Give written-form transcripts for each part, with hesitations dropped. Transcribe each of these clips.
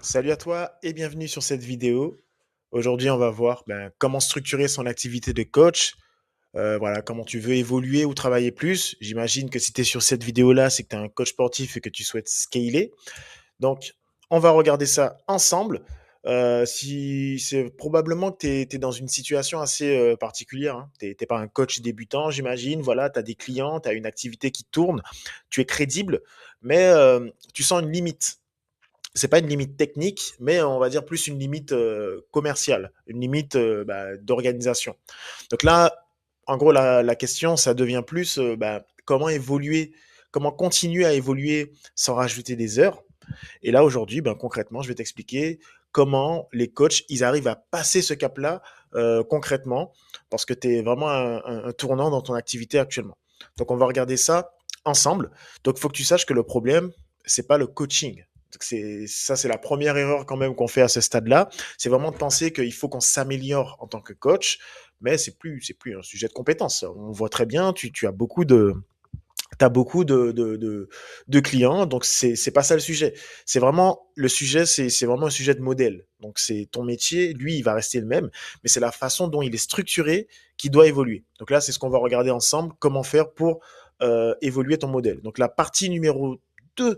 Salut à toi et bienvenue sur cette vidéo. Aujourd'hui, on va voir comment structurer son activité de coach. Voilà, comment tu veux évoluer ou travailler plus. J'imagine que si tu es sur cette vidéo-là, c'est que tu es un coach sportif et que tu souhaites scaler. Donc, on va regarder ça ensemble. Si c'est probablement que tu es dans une situation assez particulière, hein. Tu n'es pas un coach débutant, j'imagine. Voilà, tu as des clients, tu as une activité qui tourne, tu es crédible, mais tu sens une limite. C'est pas une limite technique, mais on va dire plus une limite commerciale, une limite d'organisation. Donc là, en gros, la question, ça devient plus comment évoluer, comment continuer à évoluer sans rajouter des heures. Et là, aujourd'hui, concrètement, je vais t'expliquer comment les coachs, ils arrivent à passer ce cap-là concrètement, parce que tu es vraiment un tournant dans ton activité actuellement. Donc, on va regarder ça ensemble. Donc, il faut que tu saches que le problème, c'est pas le coaching. C'est la première erreur quand même qu'on fait à ce stade-là. C'est vraiment de penser qu'il faut qu'on s'améliore en tant que coach, mais c'est plus un sujet de compétence. On voit très bien, tu as beaucoup de, t'as beaucoup de clients, donc c'est pas ça le sujet. C'est vraiment le sujet, c'est vraiment un sujet de modèle. Donc c'est ton métier, lui, il va rester le même, mais c'est la façon dont il est structuré qui doit évoluer. Donc là, c'est ce qu'on va regarder ensemble, comment faire pour évoluer ton modèle. Donc la partie numéro 2,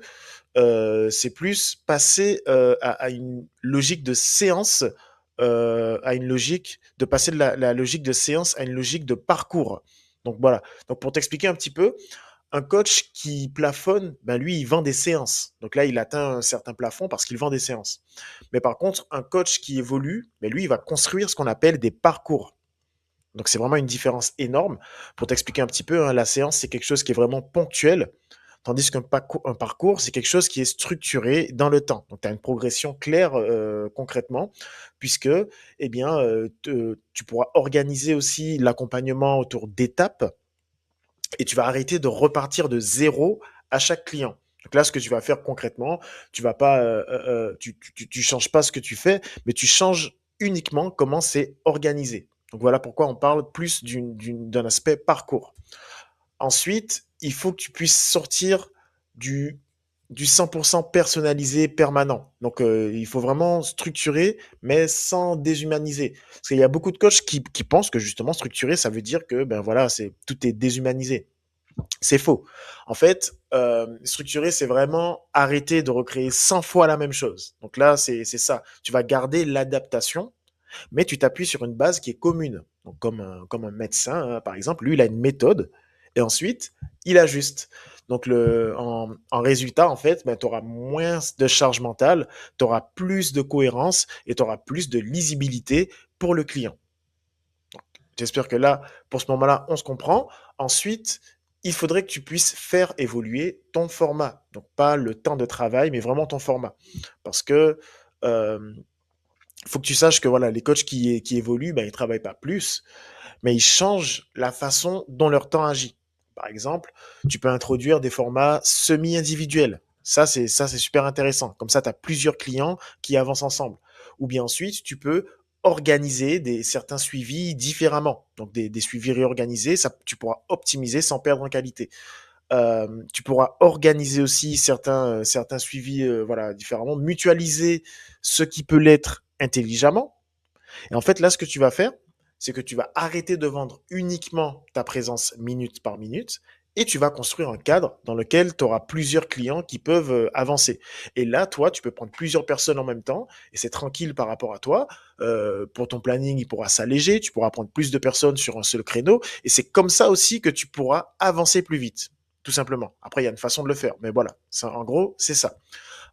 c'est plus passer à une logique de séance, à une logique de passer de la logique de séance à une logique de parcours. Donc voilà. Donc pour t'expliquer un petit peu, un coach qui plafonne, lui, il vend des séances. Donc là, il atteint un certain plafond parce qu'il vend des séances. Mais par contre, un coach qui évolue, lui, il va construire ce qu'on appelle des parcours. Donc c'est vraiment une différence énorme. Pour t'expliquer un petit peu, hein, la séance, c'est quelque chose qui est vraiment ponctuel, tandis qu'un parcours, c'est quelque chose qui est structuré dans le temps. Donc tu as une progression claire concrètement, puisque tu pourras organiser aussi l'accompagnement autour d'étapes et tu vas arrêter de repartir de zéro à chaque client. Donc là, ce que tu vas faire concrètement, tu vas pas, tu changes pas ce que tu fais, mais tu changes uniquement comment c'est organisé. Donc voilà pourquoi on parle plus d'un aspect parcours. Ensuite, il faut que tu puisses sortir du, du 100% personnalisé permanent. Donc, il faut vraiment structurer, mais sans déshumaniser. Parce qu'il y a beaucoup de coachs qui pensent que justement structurer, ça veut dire que voilà, tout est déshumanisé. C'est faux. En fait, structurer, c'est vraiment arrêter de recréer 100 fois la même chose. Donc là, c'est ça. Tu vas garder l'adaptation, mais tu t'appuies sur une base qui est commune. Donc comme un médecin, hein, par exemple, lui, il a une méthode, et ensuite, il ajuste. Donc en résultat, en fait, tu auras moins de charge mentale, tu auras plus de cohérence et tu auras plus de lisibilité pour le client. J'espère que là, pour ce moment-là, on se comprend. Ensuite, il faudrait que tu puisses faire évoluer ton format. Donc, pas le temps de travail, mais vraiment ton format. Parce que faut que tu saches que voilà, les coachs qui évoluent, ils ne travaillent pas plus, mais ils changent la façon dont leur temps agit. Par exemple, tu peux introduire des formats semi-individuels. Ça, c'est super intéressant. Comme ça, tu as plusieurs clients qui avancent ensemble. Ou bien ensuite, tu peux organiser certains suivis différemment. Donc, des suivis réorganisés, ça, tu pourras optimiser sans perdre en qualité. Tu pourras organiser aussi certains suivis voilà, différemment, mutualiser ce qui peut l'être intelligemment, et en fait, là, ce que tu vas faire, c'est que tu vas arrêter de vendre uniquement ta présence minute par minute et tu vas construire un cadre dans lequel tu auras plusieurs clients qui peuvent avancer. Et là, toi, tu peux prendre plusieurs personnes en même temps et c'est tranquille par rapport à toi. Pour ton planning, il pourra s'alléger, tu pourras prendre plus de personnes sur un seul créneau et c'est comme ça aussi que tu pourras avancer plus vite, tout simplement. Après, il y a une façon de le faire, mais voilà, en gros, c'est ça.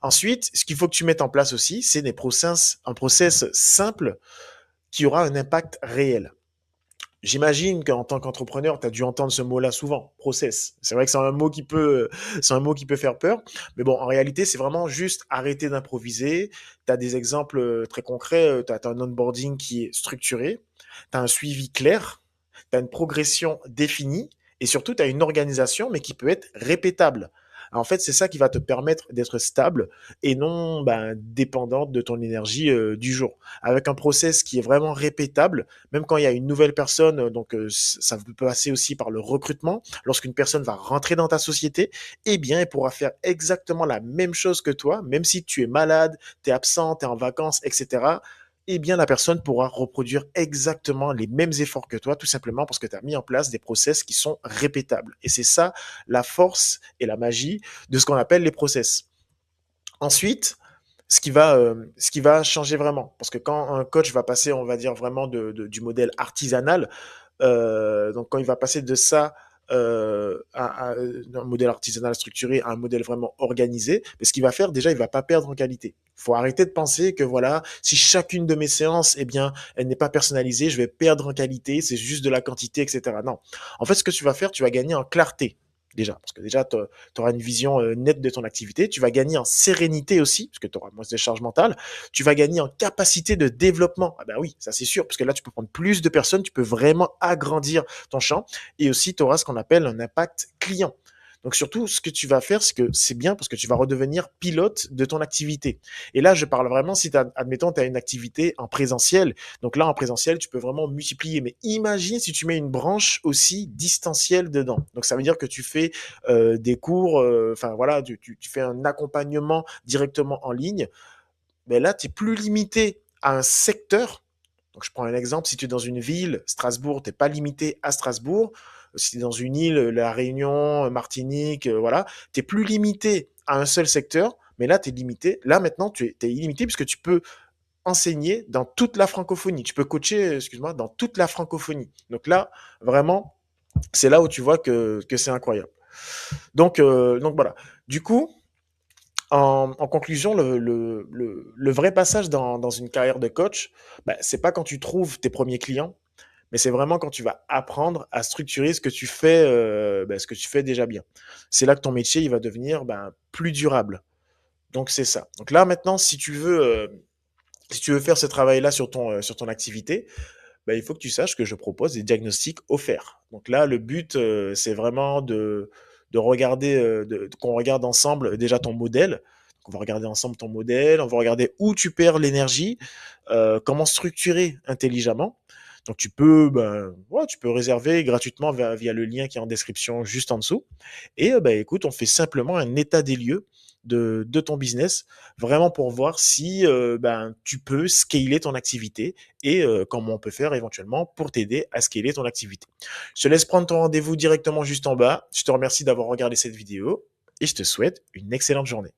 Ensuite, ce qu'il faut que tu mettes en place aussi, c'est un process simple qui aura un impact réel. J'imagine qu'en tant qu'entrepreneur, tu as dû entendre ce mot-là souvent, process. C'est vrai que c'est un mot qui peut faire peur, mais bon, en réalité, c'est vraiment juste arrêter d'improviser. Tu as des exemples très concrets, tu as un onboarding qui est structuré, tu as un suivi clair, tu as une progression définie, et surtout, tu as une organisation, mais qui peut être répétable. En fait, c'est ça qui va te permettre d'être stable et non dépendante de ton énergie du jour. Avec un process qui est vraiment répétable, même quand il y a une nouvelle personne, ça peut passer aussi par le recrutement. Lorsqu'une personne va rentrer dans ta société, eh bien, elle pourra faire exactement la même chose que toi, même si tu es malade, tu es absent, tu es en vacances, etc. Eh bien, la personne pourra reproduire exactement les mêmes efforts que toi, tout simplement parce que tu as mis en place des process qui sont répétables. Et c'est ça la force et la magie de ce qu'on appelle les process. Ensuite, ce qui va changer vraiment, parce que quand un coach va passer, on va dire vraiment du modèle artisanal, donc quand il va passer de ça à un modèle artisanal structuré à un modèle vraiment organisé, mais ce qu'il va faire, déjà, il va pas perdre en qualité. Il faut arrêter de penser que voilà, si chacune de mes séances, eh bien, elle n'est pas personnalisée, je vais perdre en qualité, c'est juste de la quantité, etc. Non. En fait, ce que tu vas faire, tu vas gagner en clarté. Déjà, parce que déjà, tu auras une vision nette de ton activité. Tu vas gagner en sérénité aussi, parce que tu auras moins de charge mentale. Tu vas gagner en capacité de développement. Ah ben oui, ça c'est sûr, parce que là, tu peux prendre plus de personnes, tu peux vraiment agrandir ton champ. Et aussi, tu auras ce qu'on appelle un impact client. Donc surtout, ce que tu vas faire, c'est que c'est bien parce que tu vas redevenir pilote de ton activité. Et là, je parle vraiment si, admettons, tu as une activité en présentiel. Donc là, en présentiel, tu peux vraiment multiplier. Mais imagine si tu mets une branche aussi distancielle dedans. Donc ça veut dire que tu fais des cours, enfin voilà, tu fais un accompagnement directement en ligne. Mais là, tu es plus limité à un secteur. Donc, je prends un exemple. Si tu es dans une ville, Strasbourg, tu n'es pas limité à Strasbourg. Si tu es dans une île, La Réunion, Martinique, voilà, tu es plus limité à un seul secteur. Mais là, tu es limité. Là, maintenant, tu es illimité puisque tu peux enseigner dans toute la francophonie. Tu peux coacher, excuse-moi, dans toute la francophonie. Donc là, vraiment, c'est là où tu vois que c'est incroyable. Donc voilà. Du coup, en conclusion, le vrai passage dans une carrière de coach, c'est pas quand tu trouves tes premiers clients, mais c'est vraiment quand tu vas apprendre à structurer ce que tu fais déjà bien. C'est là que ton métier il va devenir plus durable. Donc c'est ça. Donc là maintenant, si tu veux faire ce travail-là sur ton activité, il faut que tu saches que je propose des diagnostics offerts. Donc là, le but, c'est vraiment de regarder, qu'on regarde ensemble déjà ton modèle. Donc, on va regarder ensemble ton modèle, on va regarder où tu perds l'énergie, comment structurer intelligemment. Donc tu peux réserver gratuitement via le lien qui est en description juste en dessous. Et écoute, on fait simplement un état des lieux de ton business, vraiment pour voir si tu peux scaler ton activité et comment on peut faire éventuellement pour t'aider à scaler ton activité. Je te laisse prendre ton rendez-vous directement juste en bas. Je te remercie d'avoir regardé cette vidéo et je te souhaite une excellente journée.